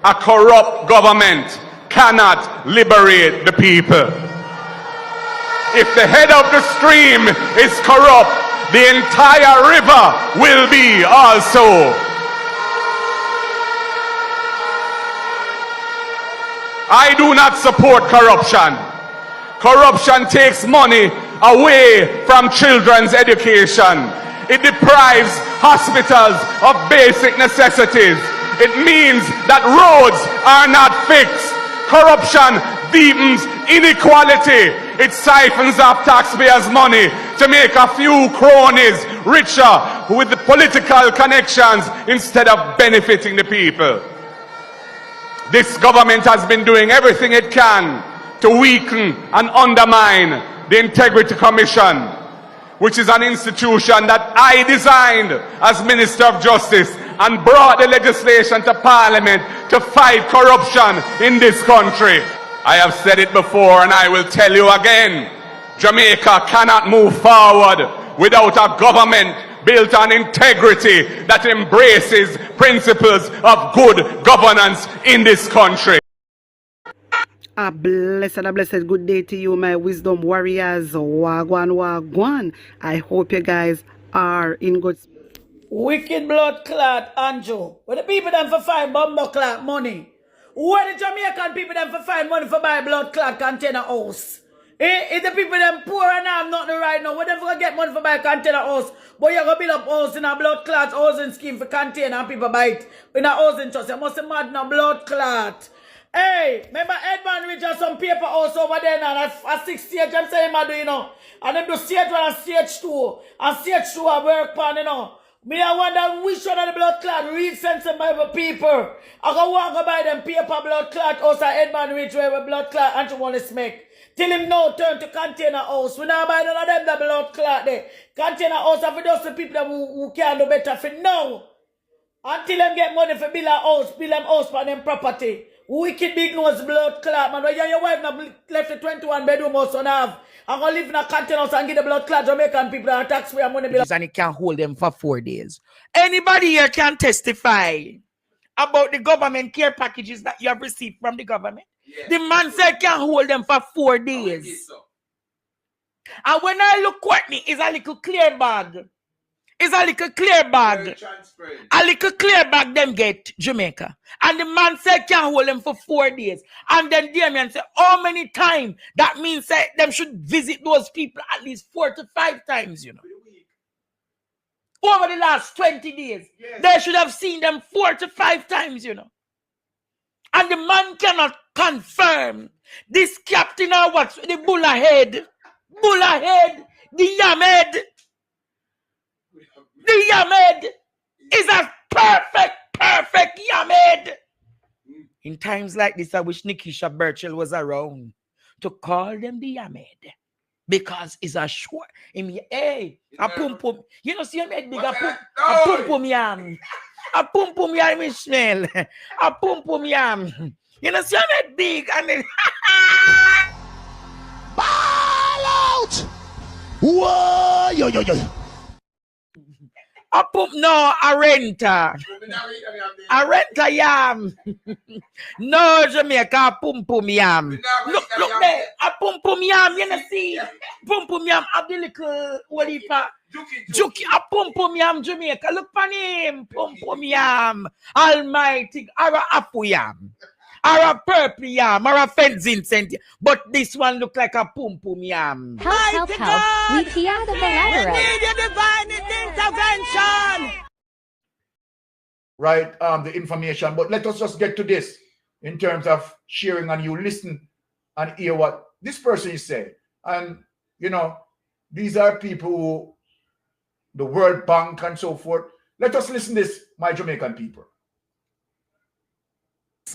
A corrupt government cannot liberate the people. If the head of the stream is corrupt, the entire river will be also. I do not support corruption. Corruption takes money away from children's education. It deprives hospitals of basic necessities. It means that roads are not fixed. Corruption deepens inequality. It siphons off taxpayers' money to make a few cronies richer with the political connections instead of benefiting the people. This government has been doing everything it can to weaken and undermine the Integrity Commission, which is an institution that I designed as Minister of Justice and brought the legislation to Parliament to fight corruption in this country. I have said it before and I will tell you again, Jamaica cannot move forward without a government built on integrity that embraces principles of good governance in this country. A blessed good day to you, my wisdom warriors. Wagwan, wagwan. I hope you guys are in good spirit. Wicked blood clot, Andrew. Where the people them for find bomber clot money? Where the Jamaican people them for find money for buy blood clot container house? If the people them poor and have nothing right now, where they for get money for buy container house? But you go build up house in a blood clot housing scheme for container and people buy it in a housing trust. You must be mad in a blood clot. Hey, remember Edmund Ridge has some paper house over there now, a 6 stage, I'm saying, man, you know. And then do stage 1 and stage 2. And stage 2 I work on, you know. Me I wonder which one of the blood clot read sensible people. I go walk by them paper blood clot house at Edmund Ridge where blood clot and you want to make. Till him now turn to container house. We now buy none of them the blood clot there. Container house are for those people who can do better for now. Until them get money for build them house for them property. Wicked big nose blood clot, man. When your wife now left the 21 bedroom house on have. I'm going to live in a container house and get the blood clot Jamaican people and taxpayer money. And it can hold them for 4 days. Anybody here can testify about the government care packages that you have received from the government? Yes. The man said can hold them for 4 days. And when I look Courtney, it's a little clear bag. It's a little clear bag. A little clear bag them get Jamaica. And the man said can hold them for 4 days. And then Damien said, how many times? That means that them should visit those people at least 4 to 5 times, you know. Over the last 20 days. Yes. They should have seen them 4 to 5 times, you know. And the man cannot confirm this captain or what's the bull ahead, the yam head. The Yamed is a perfect Yamed. In times like this, I wish Nikisha Burchell was around to call them the Yamed. Because it's a short. Hey, a pum pum. You know, see him head big, a pum pum yam. A pum pum yam is smell. A pum pum yam. You know, see him head big and then. Ball out! Whoa, yo. A pump no, a renter. A renter yam. No, Jamaica, a pum yam. Look there, a pum yam, you know see. Pum yam, a the little walipa. Juki, a pum yam, Jamaica. Look for him, pum yam. Almighty, or a apu yam. Or a purple yam, or a fencing scent. But this one look like a pum yam. Help. We tea out of the Labourites. We need a divine intervention. Right, the information. But let us just get to this in terms of sharing, and you listen and hear what this person is saying. And, you know, these are people who, the World Bank and so forth. Let us listen to this, my Jamaican people.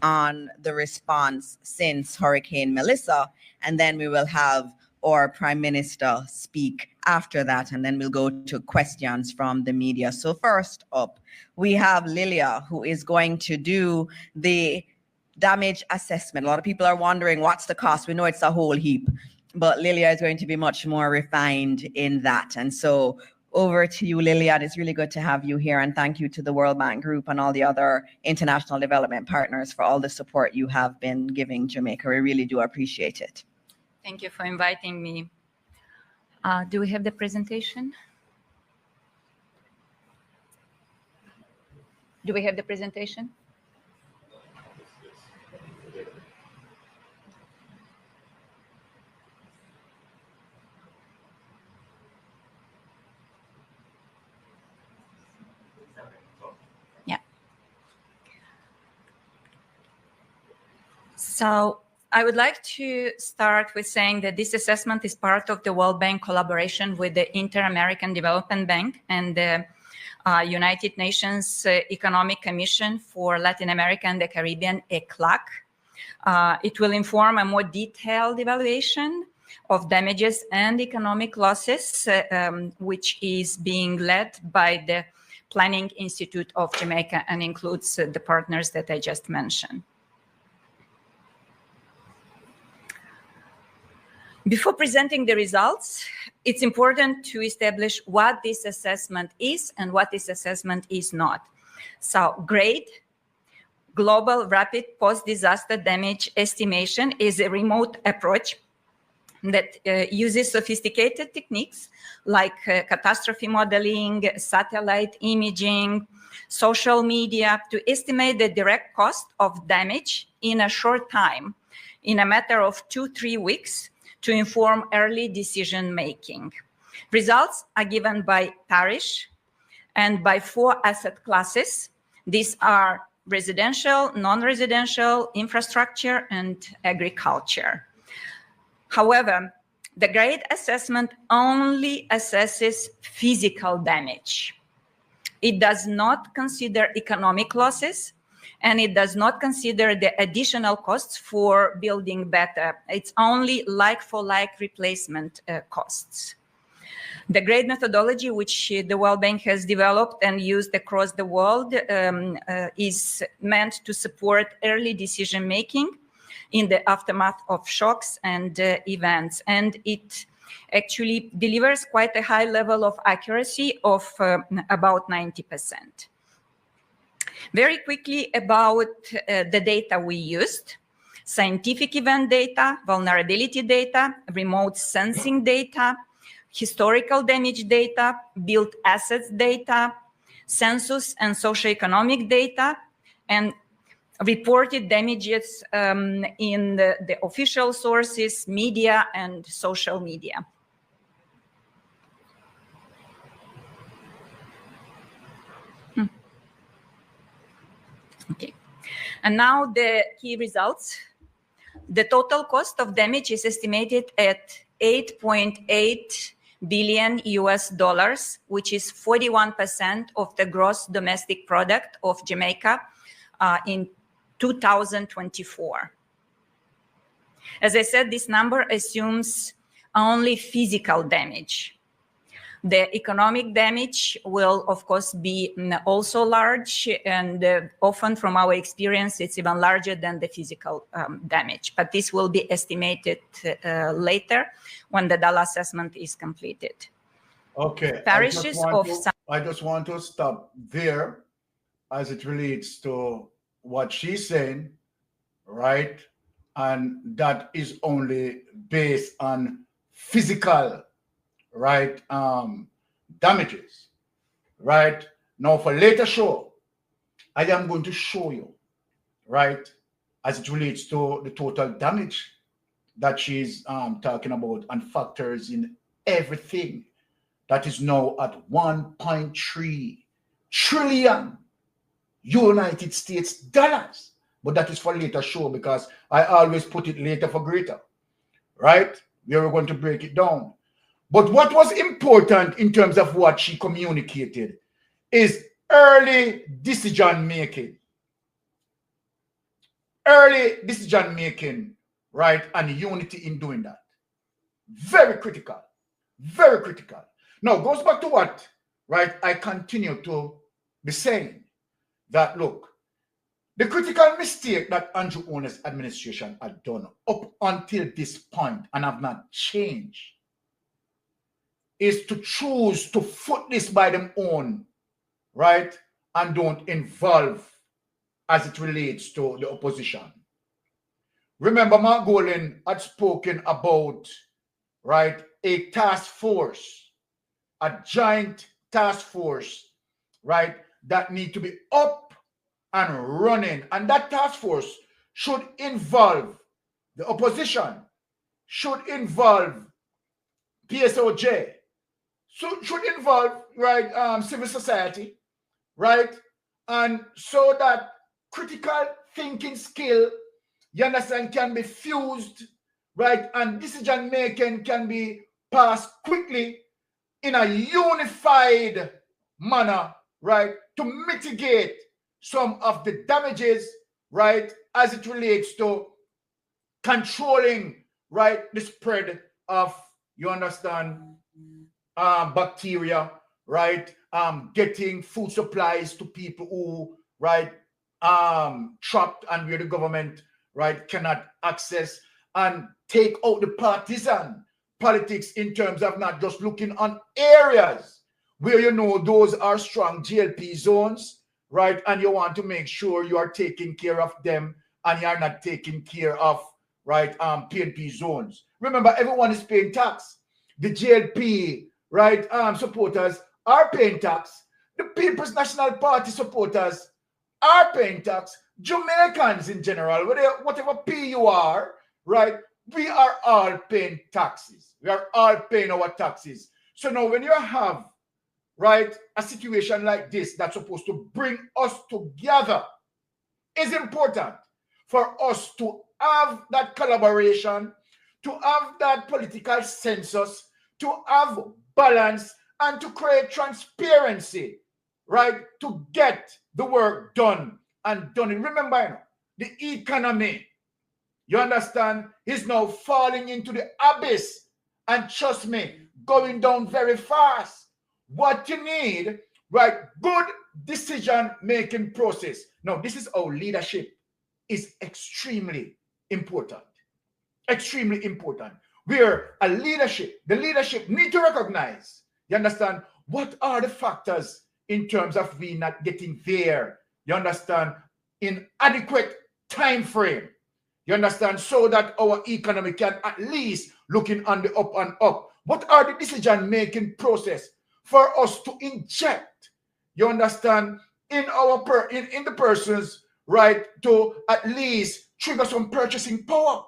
On the response since Hurricane Melissa, and then we will have our Prime Minister speak after that, and then we'll go to questions from the media. So first up, we have Lilia, who is going to do the damage assessment. A lot of people are wondering what's the cost. We know it's a whole heap, but Lilia is going to be much more refined in that. And so over to you, Lillian. It's really good to have you here. And thank you to the World Bank Group and all the other international development partners for all the support you have been giving Jamaica. We really do appreciate it. Thank you for inviting me. Do we have the presentation? Do we have the presentation? Yeah. So I would like to start with saying that this assessment is part of the World Bank collaboration with the Inter-American Development Bank and the United Nations Economic Commission for Latin America and the Caribbean, ECLAC. It will inform a more detailed evaluation of damages and economic losses, which is being led by the Planning Institute of Jamaica and includes the partners that I just mentioned. Before presenting the results, it's important to establish what this assessment is and what this assessment is not. So GRADE, Global Rapid Post-Disaster Damage Estimation, is a remote approach that uses sophisticated techniques like catastrophe modeling, satellite imaging, social media to estimate the direct cost of damage in a short time, in a matter of 2-3 weeks, to inform early decision making. Results are given by parish and by 4 asset classes. These are residential, non-residential, infrastructure, and agriculture. However, the GRADE assessment only assesses physical damage. It does not consider economic losses, and it does not consider the additional costs for building better. It's only like-for-like replacement costs. The GRADE methodology, which the World Bank has developed and used across the world, is meant to support early decision-making in the aftermath of shocks and events. And it actually delivers quite a high level of accuracy of about 90%. Very quickly about the data we used: scientific event data, vulnerability data, remote sensing data, historical damage data, built assets data, census and socioeconomic data, and reported damages in the official sources, media, and social media. Okay, and now the key results. The total cost of damage is estimated at $8.8 billion US, which is 41% of the gross domestic product of Jamaica in 2024. As I said, this number assumes only physical damage. The economic damage will, of course, be also large, and often from our experience, it's even larger than the physical damage. But this will be estimated later when the DALA assessment is completed. Okay. Parishes I just want to stop there as it relates to what she's saying, right? And that is only based on physical, right, damages, right? Now for later show, I am going to show you, right, as it relates to the total damage that she's talking about and factors in everything that is now at 1.3 trillion United States dollars. But that is for later show, because I always put it later for greater, right? We are going to break it down. But what was important in terms of what she communicated is early decision making. Early decision making, right? And unity in doing that. Very critical. Very critical. Now, goes back to what, right, I continue to be saying that, look, the critical mistake that Andrew Owner's administration had done up until this point and have not changed is to choose to foot this by them own, right? And don't involve as it relates to the opposition. Remember, Mark Golin had spoken about, right, a task force, a giant task force, right, that need to be up and running. And that task force should involve the opposition, should involve PSOJ, should involve, right, civil society, right? And so that critical thinking skill, you understand, can be fused, right? And decision making can be passed quickly in a unified manner, right? To mitigate some of the damages, right? As it relates to controlling, right, the spread of, you understand, bacteria, right? Getting food supplies to people who, right, trapped and where the government, right, cannot access, and take out the partisan politics in terms of not just looking on areas where you know those are strong GLP zones, right? And you want to make sure you are taking care of them and you are not taking care of, right, PNP zones. Remember, everyone is paying tax. The GLP, right, supporters are paying tax. The People's National Party supporters are paying tax. Jamaicans in general, whatever P you are, right, we are all paying taxes. We are all paying our taxes. So now when you have, right, a situation like this that's supposed to bring us together, it's important for us to have that collaboration, to have that political census, to have balance, and to create transparency, right, to get the work done and done. And remember, the economy, you understand, is now falling into the abyss, and trust me, going down very fast. What you need, right, good decision-making process. Now, this is our leadership is extremely important. Extremely important. We're a leadership. The leadership need to recognize, you understand, what are the factors in terms of we not getting there, you understand, in adequate time frame, you understand, so that our economy can at least looking on the up and up. What are the decision-making process for us to inject, you understand, in our in the persons, right, to at least trigger some purchasing power?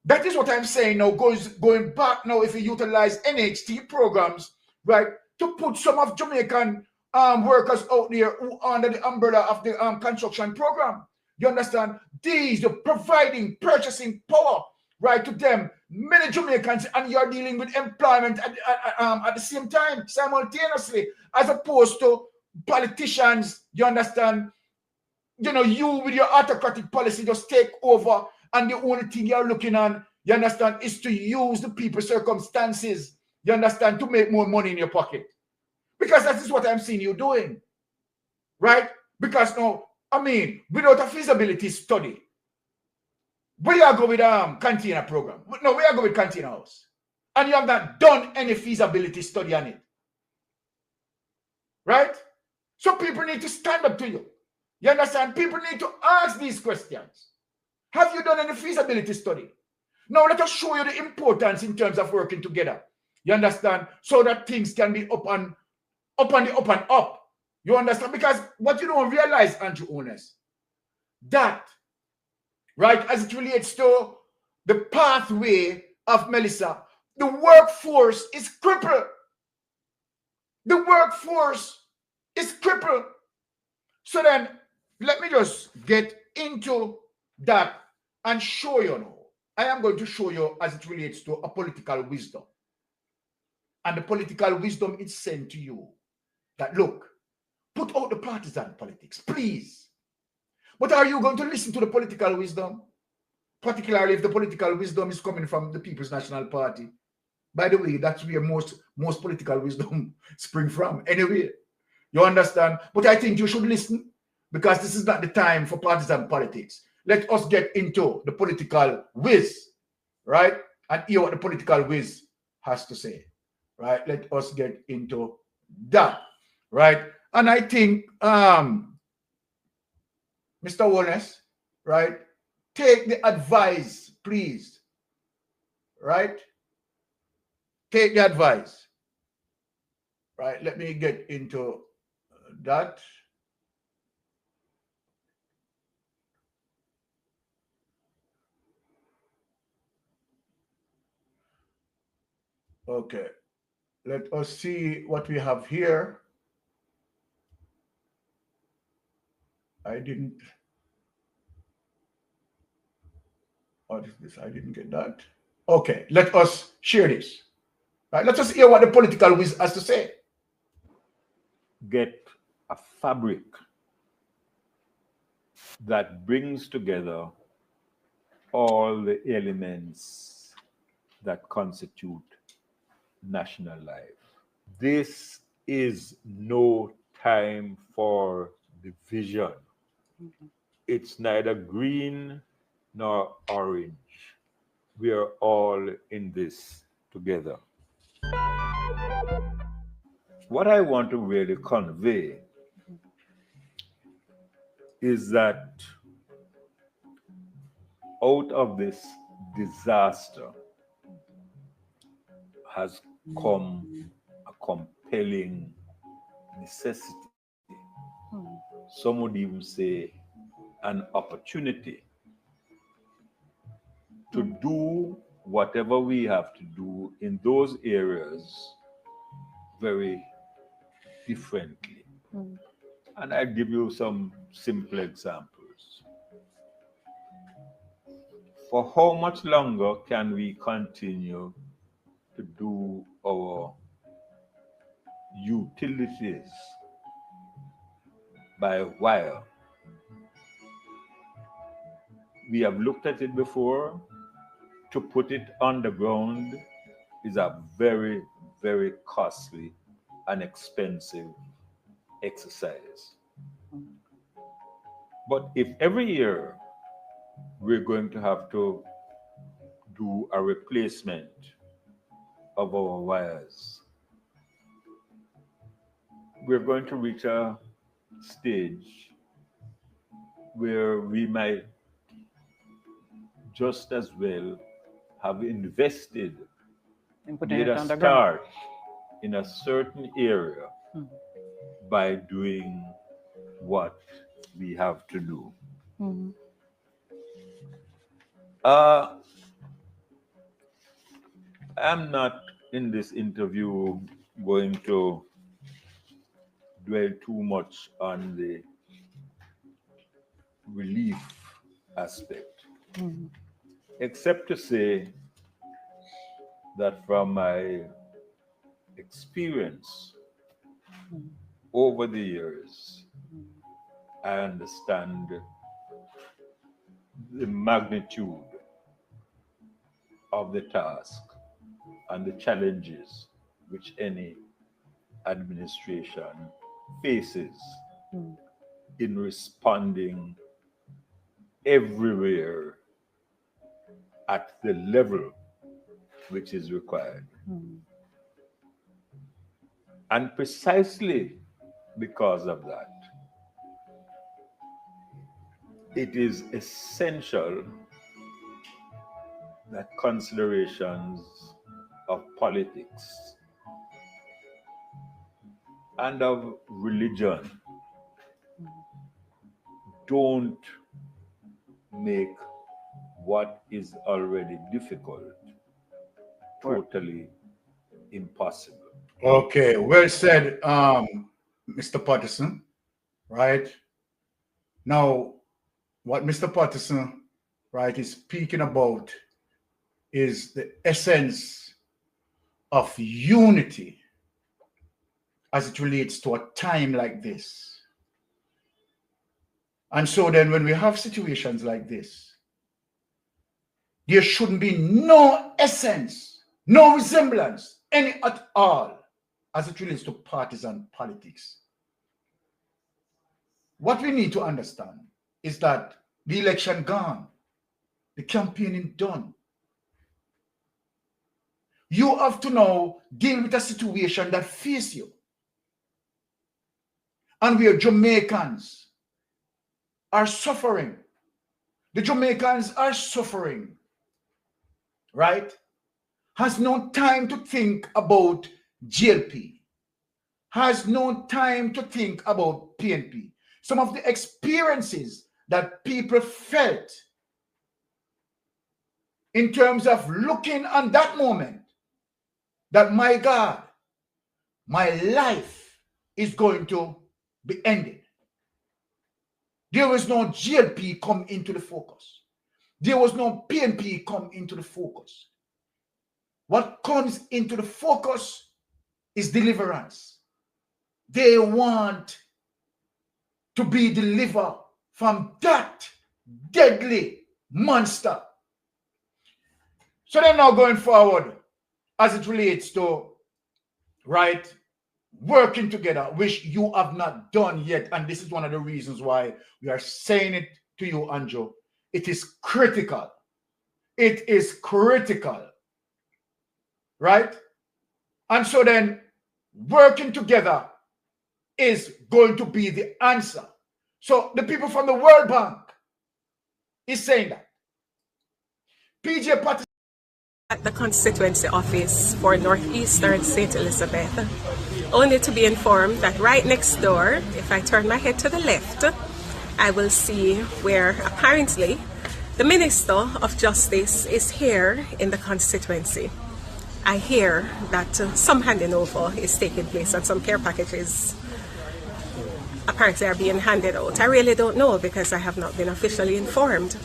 That is what I'm saying now, going back now, if you utilize NHT programs, right, to put some of Jamaican workers out there who are under the umbrella of the construction program. You understand? These are providing purchasing power, right, to them. Many Jamaicans, and you're dealing with employment at the same time, simultaneously, as opposed to politicians, you understand, you know, you with your autocratic policy just take over, and the only thing you're looking on, you understand, is to use the people's circumstances, you understand, to make more money in your pocket. Because that is what I'm seeing you doing, right? Because now, I mean, without a feasibility study, we are going with container program. No, we are going with container house. And you have not done any feasibility study on it. Right? So people need to stand up to you. You understand? People need to ask these questions. Have you done any feasibility study? Now let us show you the importance in terms of working together. You understand? So that things can be up and up. You understand? Because what you don't realize, Andrew Owners, that, right, as it relates to the pathway of Melissa, the workforce is crippled. The workforce is crippled. So then, let me just get into that and show you now. I am going to show you as it relates to a political wisdom. And the political wisdom is sent to you that, look, put out the partisan politics, please. But are you going to listen to the political wisdom? Particularly if the political wisdom is coming from the People's National Party. By the way, that's where most political wisdom spring from. Anyway, you understand? But I think you should listen, because this is not the time for partisan politics. Let us get into the political whiz, right? And hear what the political whiz has to say. right? Let us get into that, right? And I think, Mr. Wellness, right? Take the advice, please, right? Take the advice, right? Let me get into that. Okay, let us see what we have here. I didn't. What is this? I didn't get that. Okay, let us share this. Right, let us hear what the political whiz has to say. Get a fabric that brings together all the elements that constitute national life. This is no time for division. It's neither green nor orange. We are all in this together. What I want to really convey is that out of this disaster has come a compelling necessity. Some would even say an opportunity to do whatever we have to do in those areas very differently. And I'll give you some simple examples. For how much longer can we continue to do our utilities by wire? We have looked at it before. To put it underground is a very, very costly and expensive exercise. But if every year we're going to have to do a replacement of our wires, we're going to reach a stage where we might just as well have invested, made a start in a certain area by doing what we have to do. I'm not in this interview going to dwell too much on the relief aspect, except to say that from my experience over the years, I understand the magnitude of the task and the challenges which any administration faces in responding everywhere at the level which is required. And precisely because of that, it is essential that considerations of politics and of religion don't make what is already difficult totally impossible. Okay, well said, Mr. Patterson, right? Now, what Mr. Patterson, right, is speaking about is the essence of unity as it relates to a time like this. And so then when we have situations like this, there shouldn't be no essence, no resemblance, any at all, as it relates to partisan politics. What we need to understand is that the election gone, the campaigning done. You have to now deal with a situation that faces you. And where Jamaicans are suffering. The Jamaicans are suffering, right? Has no time to think about GLP. Has no time to think about PNP. Some of the experiences that people felt in terms of looking on that moment that, my God, my life is going to be ended. There was no GLP come into the focus. There was no PNP come into the focus. What comes into the focus is deliverance. They want to be delivered from that deadly monster. So then now going forward, as it relates to, right, working together, which you have not done yet, and this is one of the reasons why we are saying it to you, Anjo. It is critical. It is critical. Right? And so then working together is going to be the answer. So the people from the World Bank is saying that. PJ Patterson at the constituency office for Northeastern St. Elizabeth, only to be informed that right next door, if I turn my head to the left, I will see where apparently the Minister of Justice is here in the constituency. I hear that some handing over is taking place and some care packages apparently are being handed out. I really don't know because I have not been officially informed.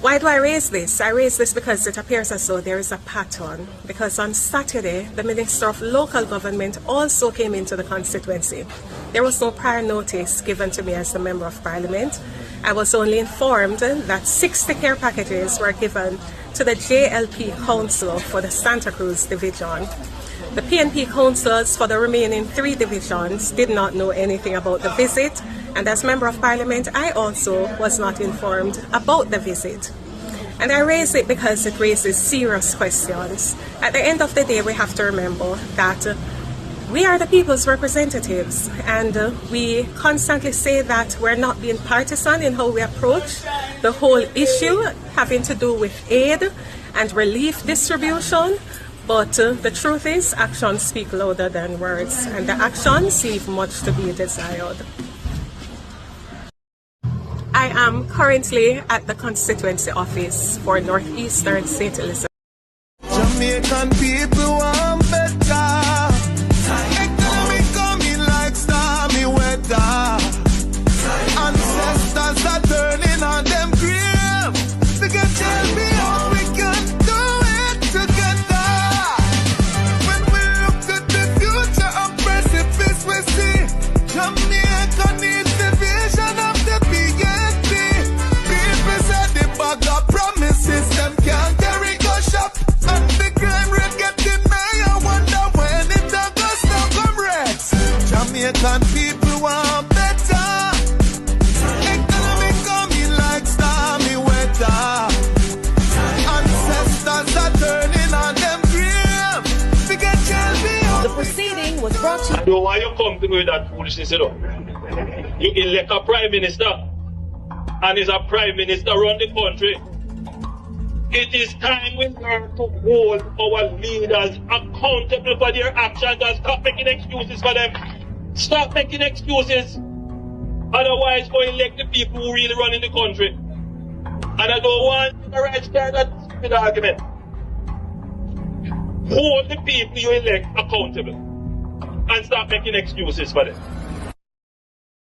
Why do I raise this? I raise this because it appears as though there is a pattern. Because on Saturday, the Minister of Local Government also came into the constituency. There was no prior notice given to me as the Member of Parliament. I was only informed that 60 care packages were given to the JLP Council for the Santa Cruz Division. The PNP councillors for the remaining 3 divisions did not know anything about the visit, and as Member of Parliament, I also was not informed about the visit. And I raise it because it raises serious questions. At the end of the day, we have to remember that we are the people's representatives, and we constantly say that we're not being partisan in how we approach the whole issue having to do with aid and relief distribution. But the truth is, actions speak louder than words, and the actions leave much to be desired. I am currently at the constituency office for Northeastern St. Elizabeth. Jamaican people want better. Economy coming like stormy weather. Ancestors are turning on them grave. They can tell me how we can do it together. When we look at the future of precipice, we see Jamaica needs the vision of the PNP. People said they bag up promises, them can't carry go shop. And the crime rate getting higher, wonder when it a go stop, comrades. Jamaican people want better. Economy coming like stormy weather. Ancestors are turning on them grave. We can tell me how The proceeding was brought to you. I don't know why you come to me with that foolishness, you know. You elect a prime minister, and is a prime minister run the country. It is time we learn to hold our leaders accountable for their actions and stop making excuses for them. Stop making excuses. Otherwise, go elect the people who really run in the country. And I don't want the right start that stupid argument. Hold the people you elect accountable and stop making excuses for them.